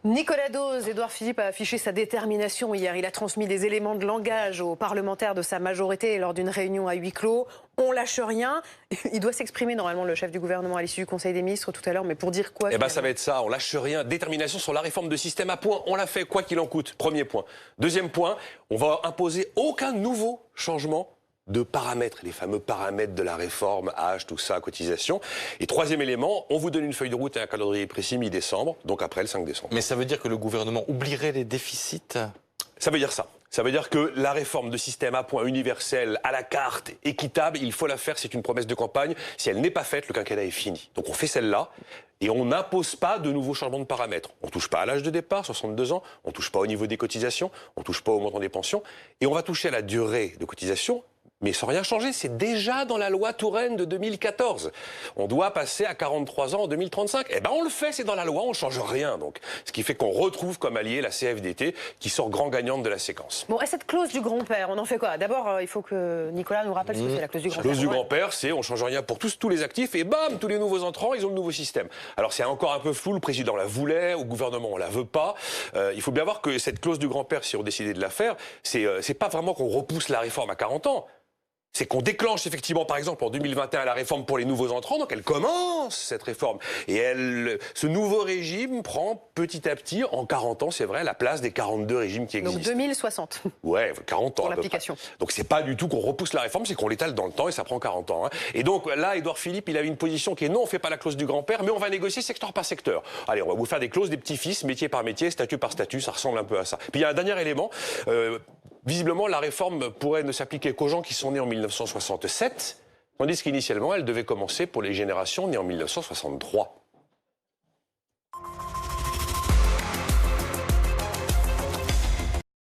Nicolas Dose, Édouard Philippe a affiché sa détermination hier. Il a transmis des éléments de langage aux parlementaires de sa majorité lors d'une réunion à huis clos. On lâche rien. Il doit s'exprimer normalement, le chef du gouvernement, à l'issue du Conseil des ministres tout à l'heure. Mais pour dire quoi? Eh ben, ça va être ça. On lâche rien. Détermination sur la réforme de système à point. On l'a fait, quoi qu'il en coûte. Premier point. Deuxième point, on va imposer aucun nouveau changement de paramètres, les fameux paramètres de la réforme, âge, tout ça, cotisation. Et troisième élément, on vous donne une feuille de route et un calendrier précis mi-décembre, donc après le 5 décembre. Mais ça veut dire que le gouvernement oublierait les déficits? Ça veut dire ça. Ça veut dire que la réforme de système à point universel, à la carte, équitable, il faut la faire, c'est une promesse de campagne. Si elle n'est pas faite, le quinquennat est fini. Donc on fait celle-là et on n'impose pas de nouveaux changements de paramètres. On ne touche pas à l'âge de départ, 62 ans, on ne touche pas au niveau des cotisations, on ne touche pas au montant des pensions et on va toucher à la durée de cotisation. Mais sans rien changer, c'est déjà dans la loi Touraine de 2014. On doit passer à 43 ans en 2035. Eh ben on le fait, c'est dans la loi, on ne change rien. Donc. Ce qui fait qu'on retrouve comme allié la CFDT qui sort grand gagnante de la séquence. Bon, et cette clause du grand-père, on en fait quoi? D'abord, il faut que Nicolas nous rappelle ce que c'est la clause du grand-père. La clause du grand-père, c'est on ne change rien pour tous les actifs et bam, tous les nouveaux entrants, ils ont le nouveau système. Alors c'est encore un peu flou, le président la voulait, au gouvernement on la veut pas. Il faut bien voir que cette clause du grand-père, si on décidait de la faire, c'est pas vraiment qu'on repousse la réforme à 40 ans. C'est qu'on déclenche effectivement, par exemple, en 2021, la réforme pour les nouveaux entrants, donc elle commence, cette réforme. Et ce nouveau régime prend petit à petit, en 40 ans, c'est vrai, la place des 42 régimes qui existent. Donc 2060. Ouais, 40 ans. Pour l'application. Donc c'est pas du tout qu'on repousse la réforme, c'est qu'on l'étale dans le temps et ça prend 40 ans. Hein. Et donc là, Édouard Philippe, il avait une position qui est non, on fait pas la clause du grand-père, mais on va négocier secteur par secteur. Allez, on va vous faire des clauses des petits-fils, métier par métier, statut par statut, ça ressemble un peu à ça. Puis il y a un dernier élément. Visiblement, la réforme pourrait ne s'appliquer qu'aux gens qui sont nés en 1967, tandis qu'initialement, elle devait commencer pour les générations nées en 1963.